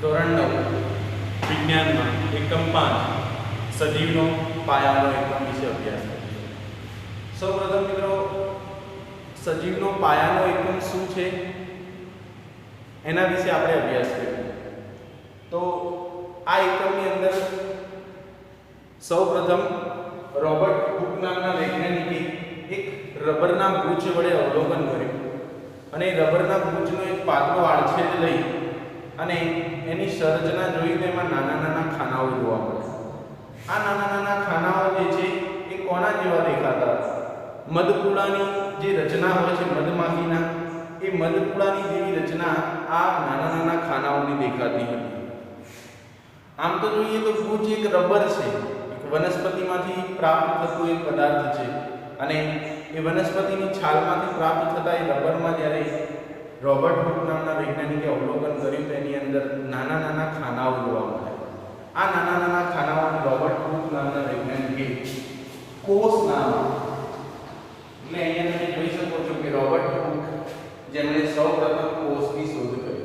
ધોરણ 9 વિજ્ઞાનમાં એકમ 5 સજીવનો પાયાનો એકમ વિશે અભ્યાસ કરીશું. સૌપ્રથમ મિત્રો સજીવનો પાયાનો એકમ શું છે એના વિશે આપણે અભ્યાસ કરીએ. તો આ એકમની અંદર સૌપ્રથમ રોબર્ટ હુક નામના વૈજ્ઞાનિકે એક રબરના બુચ વડે અવલોકન કર્યું અને રબરના બુચનો એક પાતળો આડછેદ લઈ અને એની સંરચના જોઈ તેમાં નાના નાના ખાનાઓ જોવા મળે. આ નાના નાના ખાનાઓ જે છે એ કોના જેવા દેખાતા? મધપૂડાની જે રચના હોય છે મધમાખીના, એ મધપૂડાની જેવી રચના આ નાના નાના ખાનાઓની દેખાતી હતી. આમ તો જોઈએ તો બુચ એક રબર છે, એક વનસ્પતિમાંથી પ્રાપ્ત થતું એક પદાર્થ છે અને એ વનસ્પતિની છાલમાંથી પ્રાપ્ત થતા એ રબરમાં જ્યારે રોબર્ટ હુક નામના વૈજ્ઞાનિકે અવલોકન કર્યું તેની અંદર નાના નાના ખાનાઓ જોવા મળે. આ નાના નાના ખાનાઓને રોબર્ટ હુક નામના વૈજ્ઞાનિકે કોષ નામ આપ્યું. એટલે અહીંયા તમે જોઈ શકો છો કે રોબર્ટ હુક જેમણે સૌપ્રથમ કોષની શોધ કરી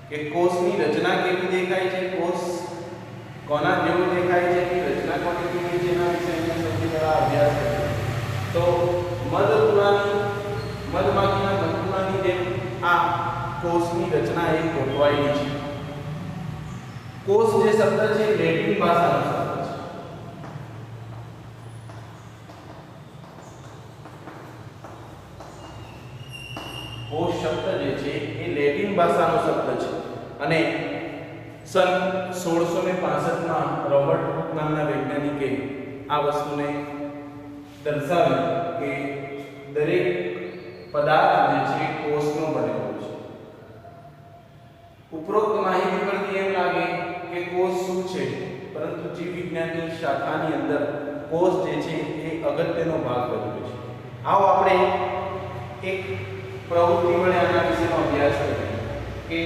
કે કોષની રચના કેવી દેખાય છે, કોષ કોના જેવો દેખાય છે, એની રચના કોની કેવી છે એના વિશે સૌથી પહેલા અભ્યાસ કર્યો. તો મધમાખીના મધપૂડાની જેમ આ કોષની રચના એક ગોઠવાયેલી છે. કોષ જે શબ્દ છે લેટિન ભાષાનો શબ્દ છે. કોષ શબ્દ જે છે એ લેટિન ભાષાનો શબ્દ છે અને સન 1665 માં રોબર્ટ હુક નામના વૈજ્ઞાનિકે આ વસ્તુને દર્શાવી કે દરેક પદાર્થ જે છે કોષનો બનેલો છે. ઉપરોક્ત માહિતી પરથી એમ લાગે કે કોષ શું છે, પરંતુ જીવ વિજ્ઞાનની શાખાની અંદર કોષ જે છે એ અગત્યનો ભાગ ભજવે છે. આવો આપણે એક પ્રવૃત્તિ વડે આના વિશેનો અભ્યાસ કરીએ કે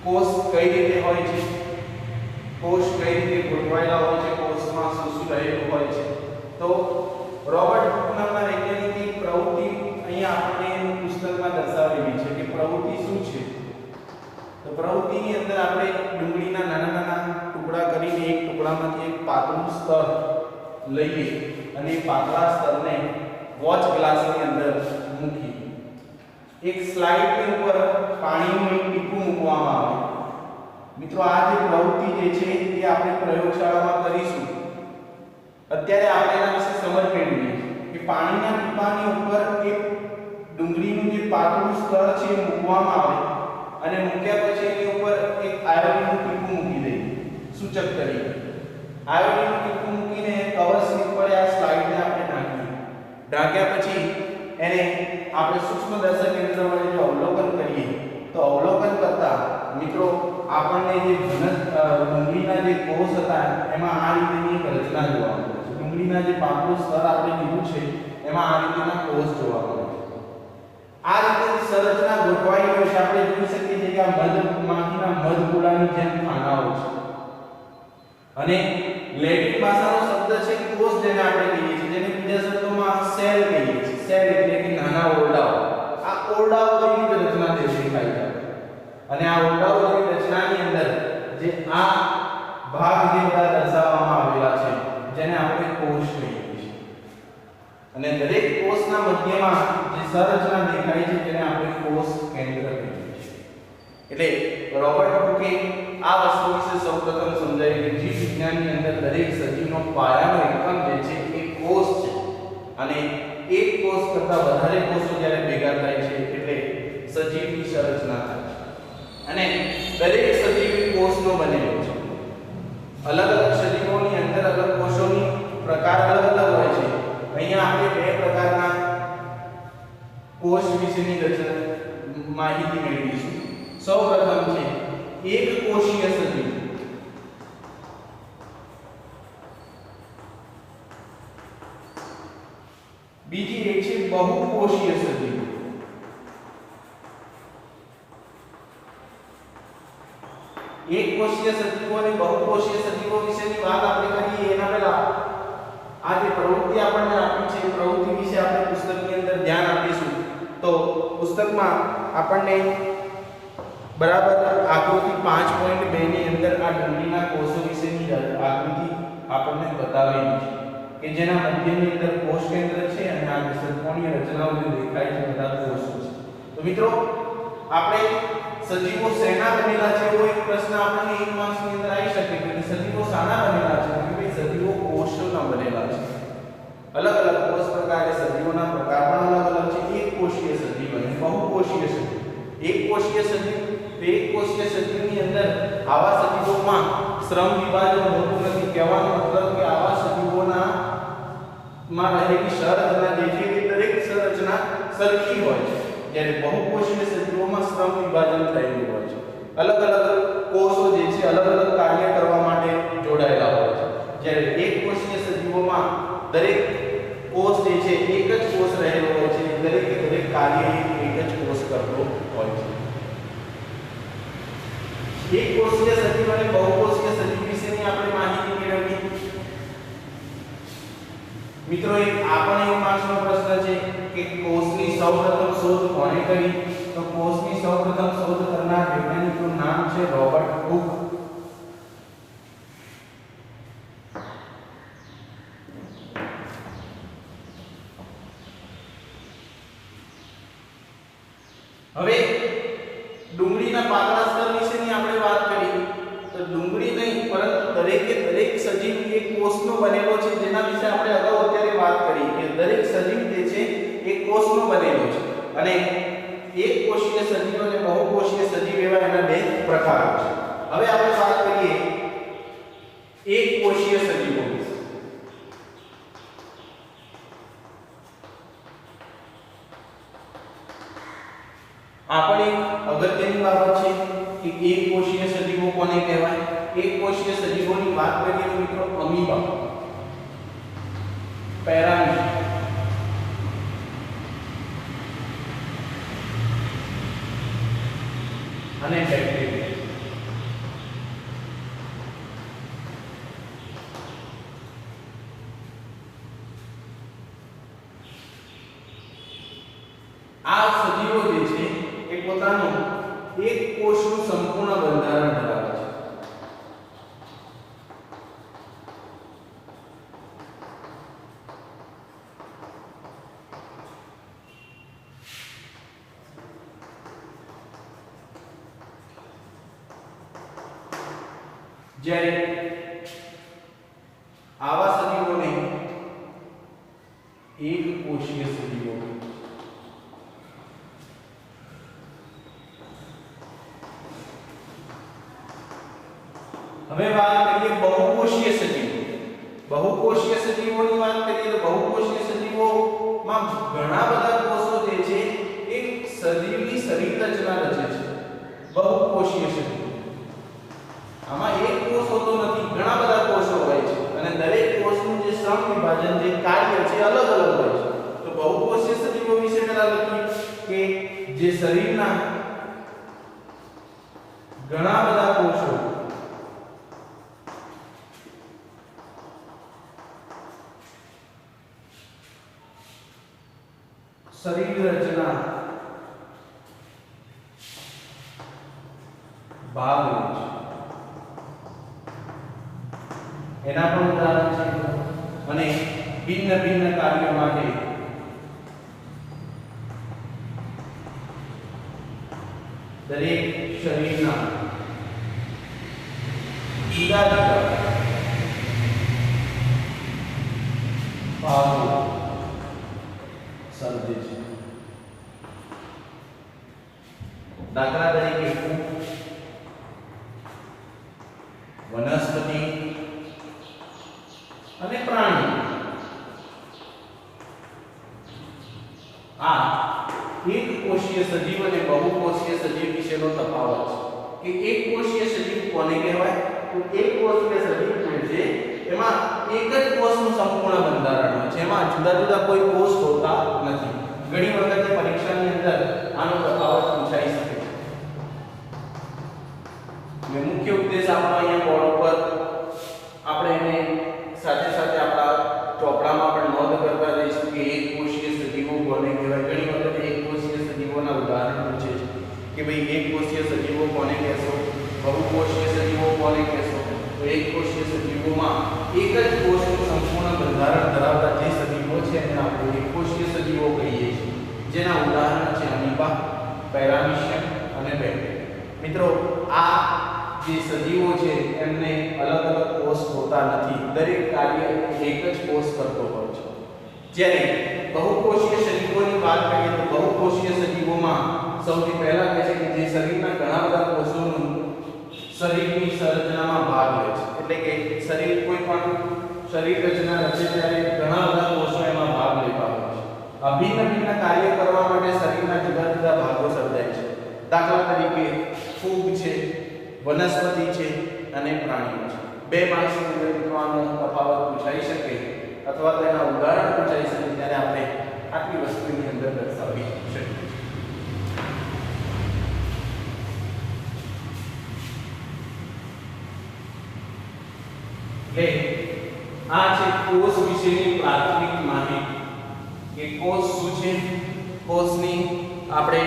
કોષ કઈ રીતે હોય છે, કોષ કઈ રીતે ગોઠવાયેલા હોય છે, કોષમાં શું શું રહેલું હોય છે. તો રોબર્ટ હુક નામના વૈજ્ઞાનિકની પ્રવૃત્તિ અહીંયા આપણે પુસ્તકમાં દર્શાવેલી છે કે પ્રવૃત્તિ શું છે. તો પ્રવૃત્તિની અંદર આપણે ડુંગળીના નાના નાના ટુકડા કરીને એક ટુકડામાંથી એક પાતળું સ્તર લઈએ અને એ પાતળા સ્તરને વોચ ગ્લાસની અંદર મૂકી એક સ્લાઇડની ઉપર પાણીનું એક ટીપું મૂકવામાં આવે. મિત્રો આ જે પ્રવૃત્તિ જે છે એ આપણે પ્રયોગશાળામાં કરીશું. અત્યારે આપણે એના વિશે સમજ મેળવીએ કે પાણીના ટીપાની ઉપર એક ડુંગળીનું જે પાતળું સ્તર છે એ મૂકવામાં આવે અને મૂક્યા પછી એની ઉપર એક આયોડિનનું ટીપું મૂકી દઈએ સૂચક તરીકે. આયોડિનનું ટીપું મૂકીને કવર સ્લિપ પર આ સ્લાઇડને આપણે ઢાંકીએ. ઢાંક્યા પછી એને આપણે સૂક્ષ્મદર્શક યંત્ર વડે જો અવલોકન કરીએ તો અવલોકન કરતા મિત્રો આપણને જે ડુંગળીના જે કોષ હતા એમાં આ રીતની એક રચના જોવા મળે છે. ડુંગળીના જે પાતળું સ્તર આપણે લીધું છે એમાં આ રીતના કોષ જોવા મળે છે. આ રીતે સંરચના ગોઠવાયેલી હોય છે. આપણે જોઈ શકીએ છીએ કે આ મધમાખીના મધપૂડાની જેમ ખાનાઓ છે અને લેટિન ભાષાનો શબ્દ છે કોષ જેને આપણે કહીએ છીએ, જેને બીજા શબ્દોમાં સેલ કહીએ છીએ. સેલ એટલે કે નાના ઓરડાઓ. આ ઓરડાઓ જેવી રચના દેખાય છે અને આ ઓરડાઓ જેવી રચનાની અંદર જે આ ભાગ જે બધા દર્શાવવામાં આવેલા છે જેને આપણે કોષ કહીએ છીએ અને દરેક કોષના મધ્યમાં જે સંરચના દેખાય છે જેને આપણે કોષ કેન્દ્ર કહીએ છીએ. એટલે રોબર્ટ હુકે આ વસ્તુ વિશે સૌપ્રથમ સમજાવ્યું કે જીવ વિજ્ઞાનની અંદર દરેક સજીવનો પાયાનો એકમ જે છે એ કોષ છે અને એક કોષ કરતાં વધારે કોષો જ્યારે ભેગા થાય છે એટલે સજીવની સંરચના થાય છે અને દરેક સજીવ કોષનો બનેલો છે. અલગ અલગ સજીવોની અંદર અલગ કોષોની પ્રકાર અલગ અલગ હોય છે. અહીંયા આપણે બે પ્રકારના કોષ વિશેની રચના માહિતી મેળવીશું. સૌપ્રથમ છે એક કોષીય સજીવ. બીજી એક છે બહુકોષીય સજીવ. એક કોષીય સજીવો અને બહુકોષીય સજીવો વિશેની વાત આપણે કરીએ એના પહેલા આ જે પ્રવૃત્તિ આપણને આપી છે પ્રવૃત્તિ વિશે આપણે પુસ્તકની અંદર ધ્યાન આપીશું. તો પુસ્તકમાં આપણને બરાબર આકૃતિ 5.2 ની અંદર આ ડુંગળીના કોષો વિશેની આકૃતિ આપણને બતાવેલી છે કે જેના મધ્યની અંદર કોષ કેન્દ્ર છે અને આ ષટ્કોણીય રચનાઓ જે દેખાય છે બધા કોષો છે. તો મિત્રો આપણે સજીવો શેના બનેલા છે એવો એક પ્રશ્ન આપણને 1 માર્ક્સની અંદર આવી શકે કે સજીવો શાના બનેલા છે? કે ભાઈ સજીવો કોષોના બનેલા છે. અલગ અલગ કોષ પ્રકારે સજીવોના પ્રકાર પણ અલગ અલગ છે. એક કોષીય સજીવ અને બહુકોષીય સજીવ. એક કોષીય સજીવ એક કોષીય સજીવની અંદર આવા સજીવોમાં શ્રમ વિભાજન હોતું નથી. કહેવાનો મતલબ કે આવા સજીવોના માં રહેલી સંરચના જે છે એ દરેક સંરચના સરખી હોય છે. જ્યારે બહુકોષીય સજીવોમાં શ્રમ વિભાજન થયેલું હોય છે. અલગ અલગ કોષો જે છે અલગ અલગ કાર્ય કરવા માટે જોડાયેલા હોય છે. જ્યારે એક કોષીય સજીવોમાં દરેક કોષ જે છે એક જ કોષ રહેલો હોય છે. દરેક કાર્ય એક જ કોષ કરતો હોય છે. એક કોષીય સજીવ અને બહુકોષીય સજીવ વિશેની આપણે માહિતી મેળવી. મિત્રો એક આપણને 1 માર્ક્સનો પ્રશ્ન છે કે કોષની સૌપ્રથમ શોધ કોણે કરી? તો કોષની સૌપ્રથમ શોધ કરનાર વૈજ્ઞાનિકનું નામ છે રોબર્ટ હુક. હવે ડુંગળીના પાતળા સ્તર વિશેની આપણે વાત કરી તો ડુંગળી નહીં પરંતુ દરેક સજીવ એક કોષનો બનેલો છે. જેના વિશે આપણે અગાઉ અત્યારે વાત કરી કે દરેક સજીવ જે છે એક કોષનો બનેલો છે અને એક કોષીય સજીવ અને બહુકોષીય સજીવ એવા એના બે પ્રકારો છે. હવે આપણે વાત કરીએ એક કોષીય સજીવો વિશે. આપણે અગત્યની બાબત છે કે એક કોષીય સજીવો કોને કહેવાય? એક કોષીય સજીવોની વાત કરીએ તો મિત્રો અમીબા, પેરામીટર અને બેક્ટેરિયા. આ સજીવો જે છે એ પોતાનું એક કોષનું સંપૂર્ણ બંધારણ ધરાવે છે. જ્યારે આવા સજીવોને એક કોષીય સજીવો. હવે વાત કરીએ બહુકોષીય સજીવો. બહુકોષીય સજીવોની વાત કરીએ તો બહુકોષીય સજીવોમાં ઘણા બધા કોષો જે છે એ સજીવની શરીર રચના રચે છે. બહુકોષીય સજીવ આમાં એક કોષ હોતો નથી, ઘણા બધા કોષો હોય છે અને દરેક કોષનું જે શ્રમ વિભાજન જે કાર્ય છે અલગ અલગ હોય છે. તો બહુકોષીય સજીવો વિશે પહેલા લખીએ કે જે શરીરના ઘણા બધા કોષો શરીર રચના ભાગ લે છે. એના પણ ઉદાહરણ છે અને ભિન્ન ભિન્ન કાર્યો માટે દરેક શરીરના જુદા જુદા ભાગો સર્જે છે. દાખલા તરીકે વનસ્પતિ અને પ્રાણી. આ એક કોષીય સજીવ અને બહુકોષીય સજીવ વિશેનો તફાવત છે કે એક કોષીય સજીવ કોને કહેવાય? તો એક કોષીય સજીવ જે છે એમાં એક જ કોષનું સંપૂર્ણ બંધારણ હોય છે. એમાં જુદા જુદા કોઈ કોષ હોતા નથી. ઘણી વખત પરીક્ષાની અંદર આનો તફાવત પૂછાઈ શકે છે. મુખ્ય ઉદ્દેશ આપણો અહીંયા બોર્ડ ઉપર આપણે એને સાથે સાથે આપણા ચોપડામાં પણ નોંધ કરતા રહીશું કે એક કોષીય સજીવો કોને કહેવાય. ઘણી વખત એક કોષીય સજીવોના ઉદાહરણ પૂછે છે. કે ભાઈ એકકોષીય સજીવો કોને કહેશો, બહુકોષીય સજીવો કોને કહેશો. તો એકકોષીય સજીવોમાં એક જ કોષનું સંપૂર્ણ બંધારણ ધરાવતા જે સજીવો છે એને આપણે એકકોષીય સજીવો કહીએ છીએ, જેના ઉદાહરણ છે અમીબા, પેરામીશિયમ અને બેક્ટેરિયા. મિત્રો આ જે સજીવો છે એમને અલગ અલગ કોષ હોતા નથી, દરેક કાર્ય એક જ કોષ કરતો હોય છે. જ્યારે બહુકોષીય સજીવોની વાત કરીએ તો બહુકોષીય સજીવોમાં સૌથી પહેલા કહે છે કે જે શરીરના ઘણા બધા કોષોનું શરીરની સંરચનામાં ભાગ લે છે. એટલે કે શરીર કોઈ પણ શરીર રચના રચે ત્યારે ઘણા બધા કોષો એમાં ભાગ લેતા હોય છે. ભિન્ન ભિન્ન કાર્ય કરવા માટે શરીરના જુદા જુદા ભાગો સર્જાય છે. દાખલા તરીકે ફૂગ છે, વનસ્પતિ છે અને પ્રાણીઓ છે. બે માર્ક્સની અંદર આનો તફાવત પૂછાઈ શકે અથવા તો એના ઉદાહરણ પૂછાઈ શકે ત્યારે આપણે આટલી વસ્તુની અંદર દર્શાવી શકીએ. એટલે આ છે કોષ વિશેની પ્રાથમિક માહિતી કે કોષ શું છે. કોષની આપણે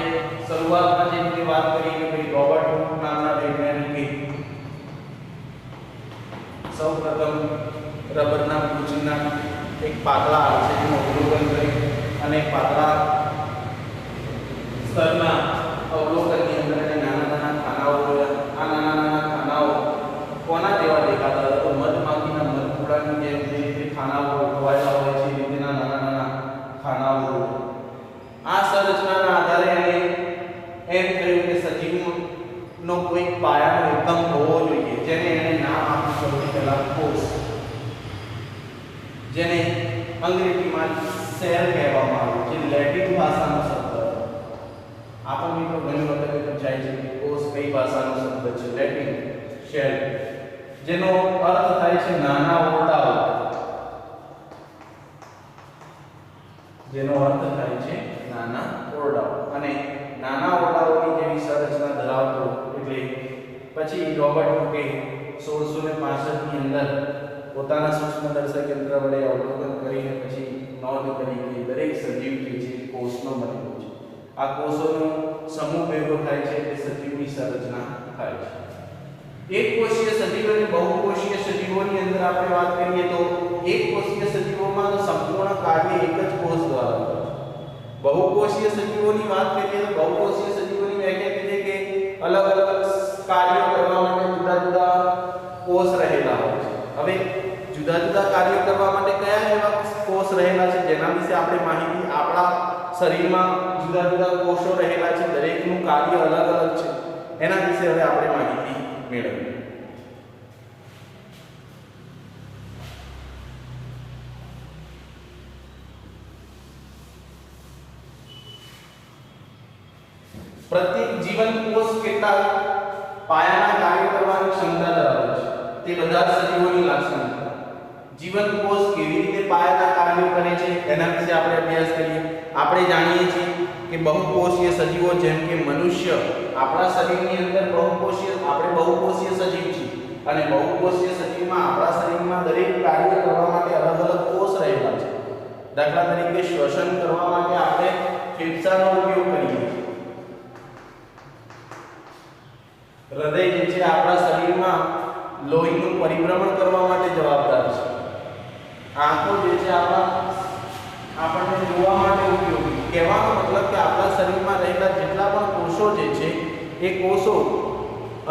શરૂઆતમાં જે રીતે વાત કરી કે ભાઈ રોબર્ટ હુક નામના વૈજ્ઞાનિકે સૌપ્રથમ રબરના પૂંછના એક પાતળા આર્ચેનું અવલોકન કર્યું અને પાતળા સ્તરના અવલોકનની અંદર એને નાના નાના ખાનાઓ જોયા. આ નાના નાના ખાનાઓ કોના જેવા દેખાતા હતા? તો મધમાખીના મધપૂડાની જેમ જે રીતે ખાનાઓ ગોઠવાયેલા હોય છે એ રીતના નાના નાના ખાનાઓ. આ સંરચનાના આધારે એને એમ કહ્યું કે સજીવનો કોઈ પાયાનો એકમ હોવો જોઈએ, જેને એને નામ આપ્યું સૌથી પહેલા કોષ, જેને અંગ્રેજીમાં સેલ કહેવામાં આવે છે, જે લેટિન ભાષાનો શબ્દ છે. આપણો મિત્રો ઘણી વખત પૂછાય છે કે કોષ કઈ ભાષાનો શબ્દ છે? લેટિન, સેલ, જેનો અર્થ થાય છે નાના ઓરડાઓ, જેનો અર્થ થાય છે નાના ઓરડાઓ. અને નાના ઓરડાઓની જેવી સંરચના ધરાવતો એટલે પછી રોબર્ટ હુકે 1665 ની અંદર પોતાના સૂક્ષ્મદર્શક યંત્ર વડે અવલોકન કરીને પછી નોંધ કરી કે દરેક સજીવ જે છે કોષનો બનેલો છે. આ કોષોનો સમૂહ ભેગો થાય છે એટલે સજીવની સંરચના થાય છે. એકકોષીય સજીવ અને બહુકોષીય સજીવોની અંદર આપણે વાત કરીએ તો એકકોષીય સજીવોમાં તો સંપૂર્ણ કાર્ય એક જ કોષ દ્વારા થાય છે. બહુકોષીય સજીવોની વાત કરીએ તો બહુકોષીય સજીવોની વ્યાખ્યા કીધી કે અલગ અલગ કાર્યો કરવા માટે જુદા જુદા કોષ રહેલા હોય છે. હવે જુદા જુદા કાર્યો કરવા માટે કયા એવા કોષ રહેલા છે જેના વિશે આપણે માહિતી, આપણા શરીરમાં જુદા જુદા કોષો રહેલા છે, દરેકનું કાર્ય અલગ અલગ છે, એના વિશે હવે આપણે માહિતી મેળવીએ. પ્રત્યેક જીવન કોષ કેટલા પાયાના કાર્ય કરવાની ક્ષમતા ધરાવે છે તે બધા સજીવોની લાક્ષણિકતા. જીવન કોષ કેવી રીતે પાયાના કાર્યો કરે છે એના વિશે આપણે અભ્યાસ કરીએ. આપણે જાણીએ છીએ કે બહુકોષીય સજીવો જેમ કે મનુષ્ય, આપણા શરીરની અંદર આપણે બહુકોષીય સજીવ છીએ અને બહુકોષીય સજીવમાં આપણા શરીરમાં દરેક કાર્ય કરવા માટે અલગ અલગ કોષ રહેલા છે. દાખલા તરીકે શ્વસન કરવા માટે આપણે ફેફસાનો ઉપયોગ કરીએ છીએ. હૃદય જે છે આપણા શરીરમાં લોહીનું પરિભ્રમણ કરવા માટે જવાબદાર છે. આંખો જે છે આપણને જોવા માટે ઉપયોગી. કહેવાનો મતલબ કે આપણા શરીરમાં રહેલા જેટલા પણ કોષો જે છે એ કોષો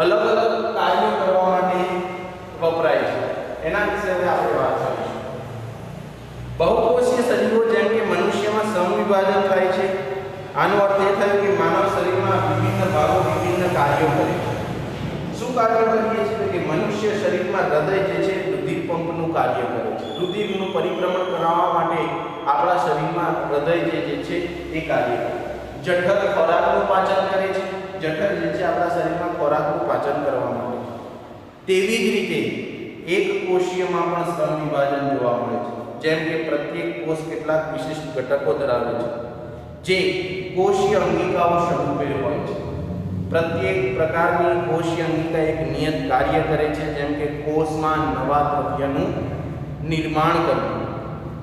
અલગ અલગ કાર્યો કરવા માટે વપરાય છે. એના વિશે હવે આપણે વાત કરીશું. બહુકોષીય સજીવો જેમ કે મનુષ્યમાં સમવિભાજન થાય છે. આનો અર્થ એ થયો કે માનવ શરીરમાં વિભિન્ન ભાગો વિભિન્ન કાર્યો કરે છે. શું કાર્ય કરીએ છીએ કે મનુષ્ય શરીરમાં હૃદય જે છે રુધિર પંપનું કાર્ય કરે છે. રુધિરનું પરિભ્રમણ કરાવવા માટે આપણા શરીરમાં હૃદય જે છે એ કાર્ય કરે છે. જઠર ખોરાકનું પાચન કરે છે. જઠર જે છે આપણા શરીરમાં ખોરાકનું પાચન કરવા માટે. તેવી જ રીતે એક કોષીયમાં પણ સમવિભાજન જોવા મળે છે. જેમ કે પ્રત્યેક કોષ કેટલાક વિશિષ્ટ ઘટકો ધરાવે છે જે કોષીય અંગિકાઓ સ્વરૂપે હોય છે. પ્રત્યેક પ્રકારની કોષીય અંગિકા એક નિયત કાર્ય કરે છે, જેમ કે કોષમાં નવા દ્રવ્યનું નિર્માણ કરવું,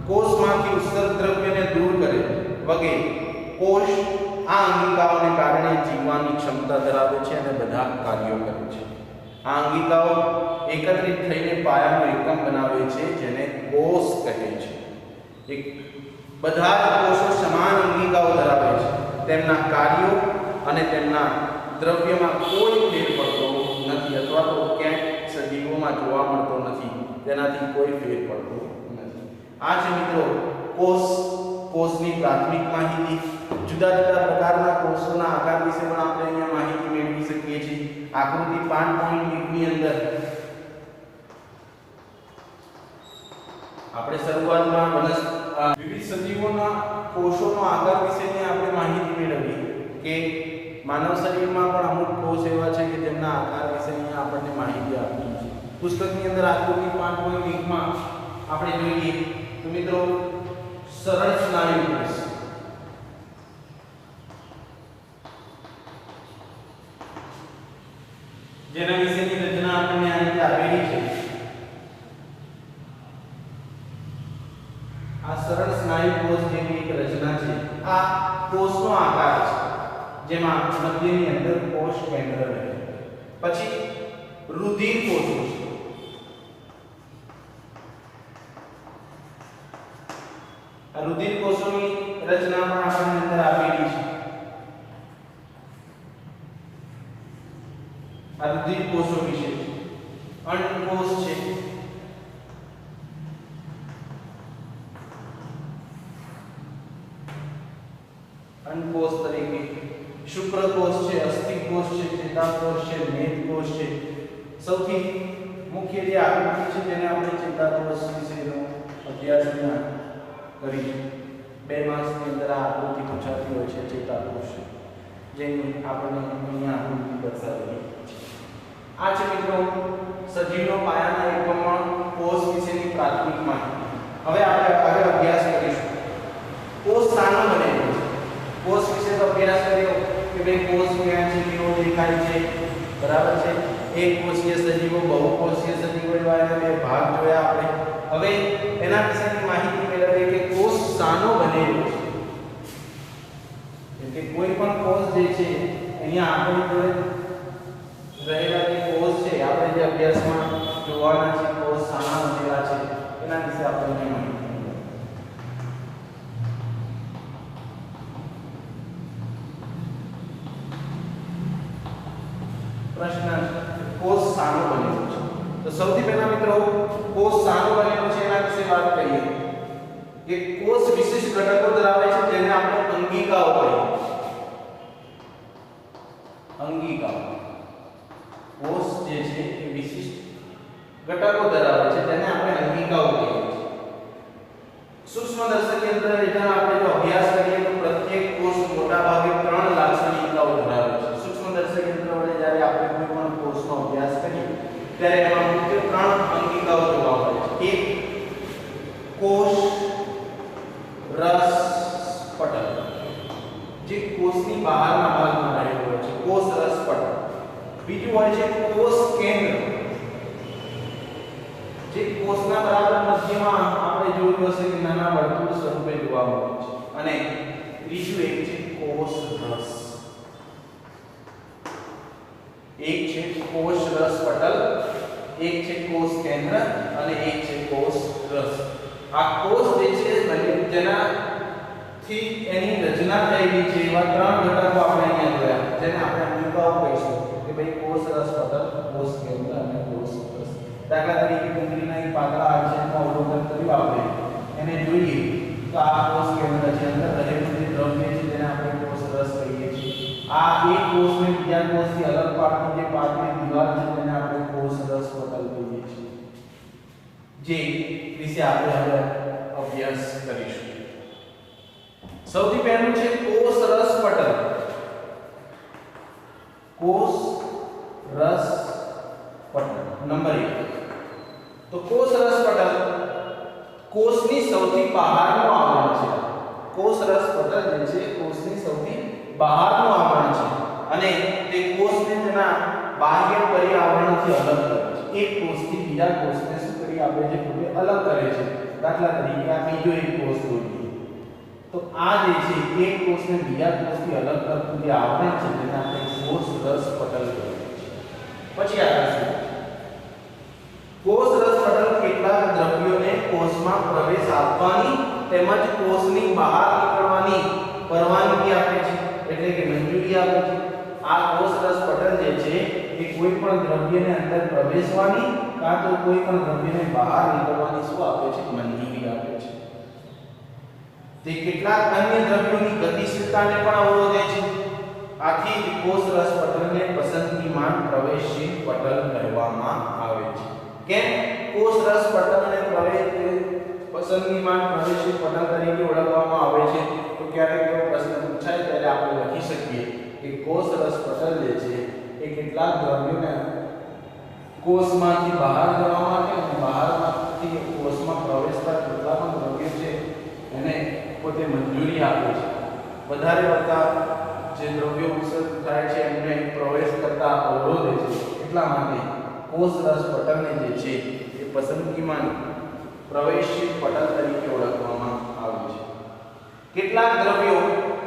કોષમાંથી ઉત્સર્ગ દ્રવ્યને દૂર કરે વગેરે. કોષ આ અંગિકાઓને કારણે જીવવાની ક્ષમતા ધરાવે છે અને બધા કાર્યો કરે છે. આ અંગિકાઓ એકત્રિત થઈને પાયાનો એકમ બનાવે છે જેને કોષ કહે છે. એક બધા જ કોષો સમાન અંગિકાઓ ધરાવે છે. તેમના કાર્યો અને તેમના દ્રવ્યમાં કોઈ ફેર પડતો નથી અથવા તો ક્યાંક સજીવોમાં જોવા મળતો નથી. તેનાથી કોઈ ફેર પડતો નથી. આ છે મિત્રો કોષની પ્રાથમિક માહિતી. જુદા જુદા પ્રકારના કોષોના આકાર વિશે પણ આપણે અહીંયા માહિતી મેળવી શકીએ છીએ. આકૃતિ 5.1 ની અંદર આપણે શરૂઆતમાં વિવિધ સજીવોના કોષોનો આકાર વિશેની આપણે માહિતી મેળવી કે માનવ શરીરમાં પણ અમુક કોષ એવા છે કે જેમના આકાર વિશે અહીંયા આપણને માહિતી આપી છે. પુસ્તકની અંદર આકૃતિ 5.1 માં આપણે જોઈએ તો મિત્રો સરળ સ્નાયુ કોષ જેના વિશેની રચના આપણને આ રીતે આપેલી છે. આ સરળ સ્નાયુ કોષ જેવી એક રચના છે. આ કોષનો આકાર છે જેમાં મધ્યની અંદર કોષ કેન્દ્ર રહે. પછી રુધિર કોષો છે. આ રુધિર કોષોની રચના પણ આપણને અંદર આપેલી છે. આ રુધિર કોષો વિશે અંડકોષ છે. અંડકોષ તરીકે શુક્રકોષ છે, અસ્થિકોષ છે, ચેતાકોષ છે, મેદકોષ છે. સૌથી મુખ્ય જે આકૃતિ છે જેને આપણે ચેતાકોષ વિશેનો અભ્યાસ કરીશું. 2 માસની અંદર આ આકૃતિ પૂછાતી હોય છે ચેતાકોષ, જેની આપણે અહીંયા આકૃતિ દર્શાવેલી છે. આ છે મિત્રો સજીવનો પાયાના એકમમાં કોષ વિશેની પ્રાથમિક માહિતી. હવે આપણે આગળ અભ્યાસ કરીશું. કોષ શાનો બનેલો છે? કોષ વિશે તો અભ્યાસ કર્યો કે ભાઈ કોષ ક્યાં છે, કેવો દેખાય છે, બરાબર છે. એક કોષીય સજીવો, બહુકોષીય સજીવો એવા એના 2 ભાગ જોયા આપણે. હવે એના વિશેની માહિતી મેળવીએ કે કોષ શાનો બનેલો છે. કે કોઈ પણ કોષ જે છે અહીંયા આપણી જોડે રહેલા જે કોષ છે આપણે જે અભ્યાસમાં જોવાના છે કોષ શાના બનેલા છે એના વિશે આપણે માહિતી. પ્રશ્ન કોષ શાનો બનેલો છે? તો સૌથી પહેલા મિત્રો કોષ શાનો બનેલો છે એના વિશે વાત કરીએ. કે કોષ વિશિષ્ટ ઘટકો ધરાવે છે જેને આપણે અંગિકાઓ કહીએ. અંગિકાઓ કોષ જે છે એ વિશિષ્ટ ઘટકો ધરાવે છે જેને આપણે અંગિકાઓ કહીએ છીએ. સૂક્ષ્મદર્શક યંત્ર હેઠળ આપણે જો અભ્યાસ કરીએ તો પ્રત્યેક કોષ મોટા ભાગે 3 લાક્ષણિકતાઓ ધરાવે છે. સૂક્ષ્મદર્શક યંત્ર વડે જ્યારે આપણે કોઈ પણ કોષનો અભ્યાસ કરીએ ત્યારે એમાં મુખ્ય 3 અંગિકાઓ જોવા મળે છે. એક કોષ રસ પટલ, જે કોષની બહારના ભાગમાં રહેલો હોય છે, કોષ રસ પટલ. બીજું હોય છે કોષ કેન્દ્ર, જે કોષના બરાબર મધ્યમાં આપણે જોયું હશે કે નાના વર્તુળ સ્વરૂપે જોવા મળે છે. અને ત્રીજું એક છે કોષ રસ. એક છે કોષ રસ પટલ, એક છે કોષ કેન્દ્ર અને એક છે કોષ રસ. આ કોષ જે છે જેનાથી એની રચના થયેલી છે એવા 3 ઘટકો આપણે અહીંયા જોયા જેને આપણે અંગિકાઓ કહીશું કે ભાઈ કોષ રસ પટલ, કોષ કેન્દ્ર અને કોષ રસ. દાખલા તરીકે ડુંગળીના એક પાતળા આંચળનું અવલોકન કર્યું આપણે, એને જોઈએ તો આ કોષ કેન્દ્ર છે. અંદર રહેલું જે દ્રવ્ય છે તેને આપણે કોષ રસ કહીએ છીએ. આ એક કોષને બીજા કોષથી અલગ પાડતી જે પાતળી દીવાલ છે તેને આપણે કોષ રસ પટલ કહીએ છીએ. જે વિશે આપણે હવે અભ્યાસ કરીશું. સૌથી પહેલું છે કોષ રસ પટલ. કોષ રસ પટલ નંબર 1. તો કોષ રસ પટલ કોષની સૌથી બહારનું આવરણ છે. કોષ રસ પટલ જે છે કોષની સૌથી બહારનું આવરણ છે અને તે કોષને તેના બાહ્ય પર્યાવરણથી અલગ કરે છે. એક કોષથી બીજા કોષને શું કરી આપે છે? અલગ કરે છે. દાખલા તરીકે આ બીજો એક કોષ જોઈએ. તો આ જે છે એક કોષને બીજા કોષથી અલગ કરતું જે આવરણ છે તેને આપણે કોષ રસ પટલ કહીએ છીએ. પછી આગળ શું? કોષ રસ પટલ કેટલાક દ્રવ્યોને કોષમાં પ્રવેશ આપવાની તેમજ કોષની બહાર નીકળવાની પરવાનગી આપે છે, એટલે કે મંજૂરી આપે છે. આ કોષ રસ પટલ જે છે એ કોઈ પણ દ્રવ્યને અંદર પ્રવેશવાની કાં તો કોઈ પણ દ્રવ્યને બહાર નીકળવાની શું આપે છે? મંજૂરી આપે છે. તે કેટલાક અન્ય દ્રવ્યોની ગતિશીલતાને પણ અવરોધે છે. આથી કોષ રસ પટલને પસંદગીમાન પ્રવેશશીલ પટલ કહેવામાં આવે છે. કેમ કોષ રસ પટલને પસંદગીમાન પ્રવેશશીલ પટલ તરીકે ઓળખવામાં આવે છે? તો ક્યારેક એવો પ્રશ્ન પૂછાય ત્યારે આપણે લખી શકીએ કે કોષ રસ પટલ જે છે એ કેટલાક દ્રવ્યોને કોષમાંથી બહાર જવા માટે અને બહારમાંથી કોષમાં પ્રવેશતા કેટલા પણ દ્રવ્યો છે એને પોતે મંજૂરી આપે છે. વધારે પડતા જે દ્રવ્યો ઉત્સર્ગ થાય છે એમને પ્રવેશ કરતા અવરોધે છે. એટલા માટે કોષ રસ પટલને જે છે એ પસંદગીમાન પ્રવેશશીલ પટલ તરીકે ઓળખવામાં આવે છે. કેટલાક દ્રવ્યો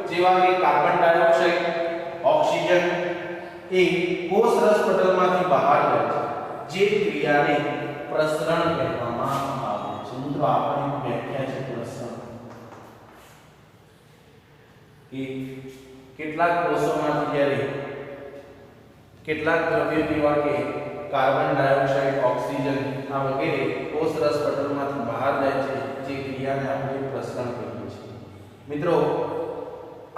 જેવા કે કાર્બન ડાયોક્સાઇડ, ઓક્સિજન એ કોષ રસ પટલમાંથી બહાર જાય છે, જે ક્રિયાને પ્રસરણ કહેવામાં આવે છે. મિત્રો આપણી વ્યાખ્યા છે પ્રસરણ. કે કેટલાક કોષોમાંથી જ્યારે કેટલાક દ્રવ્યો જેવા કે કાર્બન ડાયોક્સાઇડ, ઓક્સિજન આ વગેરે કોષ રસ પટલમાંથી બહાર જાય છે, જે ક્રિયાને આપણે પ્રસરણ કહીએ છીએ. મિત્રો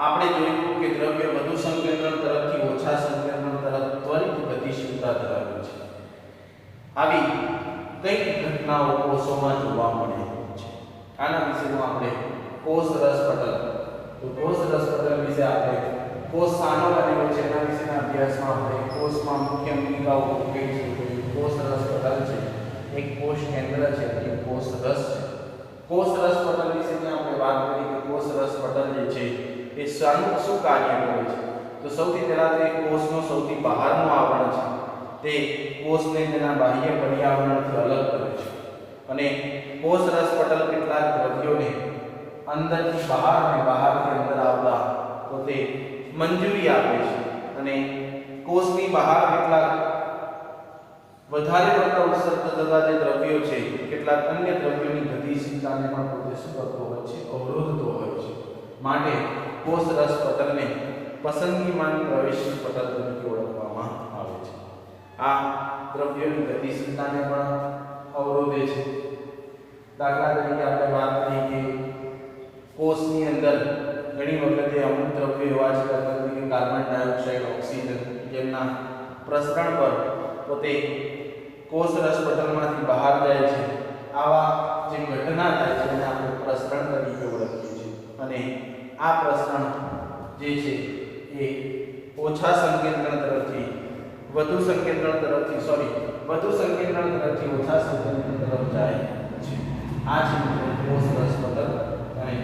આપણે જોયું કે દ્રવ્ય વધુ સંકેન્દ્રણ તરફથી ઓછા સંકેન્દ્રણ તરફ ત્વરિત ગતિશીલતા ધરાવે છે. આવી કઈ ઘટનાઓ કોષોમાં જોવા મળે છે? આના વિશેનું આપણે કોષ રસ પટલ તો કોષ રસ પટલ વિશે આપણે કોષ શાનો બનેલો છે એના વિશેના અભ્યાસમાં આપણે કોષમાં મુખ્ય ભૂમિકાઓ કઈ છે. કોષ રસ પટલ છે એક કોષ કેન્દ્ર છે અને કોષ રસ છે. કોષ રસ પટલ વિશેની આપણે વાત કરી કે કોષ રસ પટલ જે છે એ શું કાર્ય કરે છે? તો સૌથી પહેલા તે કોષનો સૌથી બહારનું આવરણ છે. તે કોષને તેના બાહ્ય પર્યાવરણથી અલગ કરે છે અને કોષ રસ પટલ કેટલાક દ્રવ્યોને અંદરથી બહાર અને બહારથી અંદર આવતા પોતે મંજૂરી આપે છે અને કોષની બહાર કેટલાક વધારે પડતા ઉત્સર્ગ થતા જે દ્રવ્યો છે કેટલાક અન્ય દ્રવ્યોની ગતિશીલતાને પણ પોતે શું કરતો હોય છે? અવરોધતો હોય છે. માટે કોષ રસ પટલને પસંદગીમાન પ્રવેશશીલ પટલ તરીકે ઓળખવામાં આવે છે. આ દ્રવ્યોની ગતિશીલતાને પણ અવરોધે છે. દાખલા તરીકે આપણે વાત કરીએ કે કોષની અંદર ઘણી વખતે અમુક દ્રવ્યો એવા છે દાખલા તરીકે કાર્બન ડાયોક્સાઇડ, ઓક્સિજન જેમના પ્રસરણ પર પોતે કોષ રસ પટલમાંથી બહાર જાય છે. આવા જે ઘટના થાય છે એને આપણે પ્રસરણ તરીકે ઓળખીએ છીએ અને આ પ્રસરણ જે છે એ ઓછા સંકેન્દ્રણ તરફથી વધુ સંકેન્દ્રણ તરફથી ઓછા સંકેન્દ્રણ તરફ જાય છે. આ છે કોષ રસ પટલ અને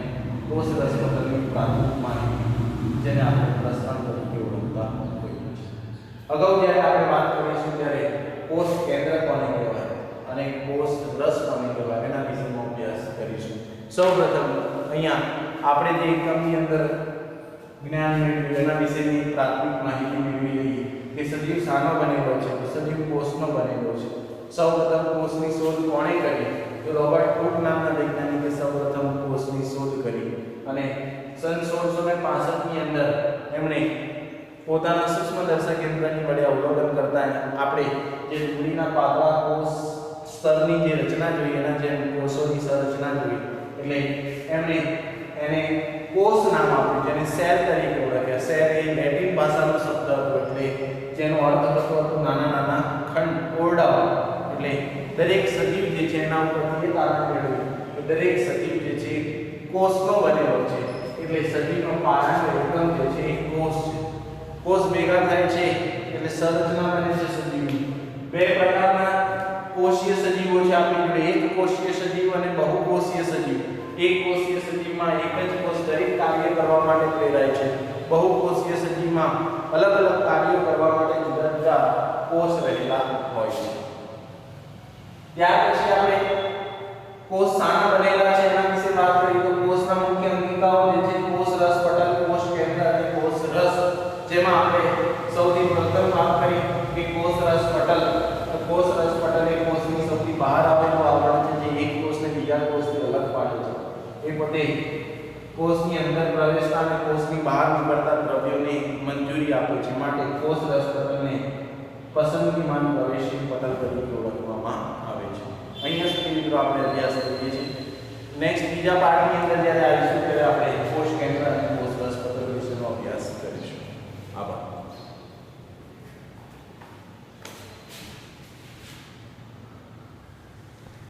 કોષ રસ પટલની પ્રાથમિક માહિતી જેને આપણે પ્રસરણ તરીકે ઓળખતા હોઈએ છીએ. અગાઉ જ્યારે આપણે વાત કરીશું ત્યારે કોષ કેન્દ્ર કોને કહેવાય અને કોષ રસ કોને કહેવાય એના વિશેનો અભ્યાસ કરીશું. સૌપ્રથમ અહીંયા આપણે જે એકમની અંદર જ્ઞાન મેળવ્યું એના વિશેની પ્રાથમિક માહિતી મેળવી લઈએ કે સજીવ શાનો બનેલો છે? સજીવ કોષનો બનેલો છે. સૌપ્રથમ કોષની શોધ કોણે કરી? તો રોબર્ટ હુક નામના વૈજ્ઞાનિકે સૌપ્રથમ કોષની શોધ કરી અને સન 1665 ની અંદર એમણે પોતાના સૂક્ષ્મદર્શક યંત્રની વડે અવલોકન કરતા આપણે જે ધૂળીના પાતળા કોષ સ્તરની જે રચના જોઈ એના જે કોષોની સંરચના જોઈ એટલે એમણે એને કોષ નામ આપ્યું જેને સેલ તરીકે ઓળખ્યા. સેલ એ લેટિન ભાષાનો શબ્દ હતો એટલે જેનો અર્થ હતો નાના નાના ખંડ, ઓરડાઓ. એટલે દરેક સજીવ જે છે એના ઉપરથી એક આધાર મેળવ્યું તો દરેક સજીવ જે છે કોષનો બનેલો છે. એટલે સજીવનો પાયાનો એકમ જે છે એ કોષ છે. કોષ ભેગા થાય છે એટલે સંરચના બને છે સજીવની. બે પ્રકારના કોષીય સજીવો છે આપણી જોડે, એક કોષીય સજીવ અને બહુકોષીય સજીવ. એક કોષીય સજીવમાં એક જ કોષ દરેક કાર્ય કરવા માટે પ્રેરાય છે. બહુકોષીય સજીવમાં અલગ અલગ કાર્યો કરવા માટે જુદા જુદા કોષ રહેલા હોય છે. ત્યાર પછી આપણે કોષ શાના બનેલા છે એના વિશે વાત કરીએ તો કોષના મુખ્ય અંગિકાઓ જે આપણે સૌથી પ્રથમ વાત કરી કે કોષ રસ પટલ. તો કોષ રસ પટલ એ કોષની સૌથી બહાર આવેલો આવરણ છે જે એક કોષને બીજા કોષથી અલગ પાડે છે. એ પોતે કોષની અંદર પ્રવેશતા અને કોષની બહાર નીકળતા દ્રવ્યોને મંજૂરી આપે છે. માટે કોષ રસ પટલને પસંદગીમાન પ્રવેશી પટલ તરીકે ઓળખવામાં આવે છે. અહીંયા સુધી મિત્રો આપણે અભ્યાસ કરીએ છીએ. નેક્સ્ટ બીજા પાઠની અંદર જ્યારે આવીશું ત્યારે આપણે કોષ કેન્દ્ર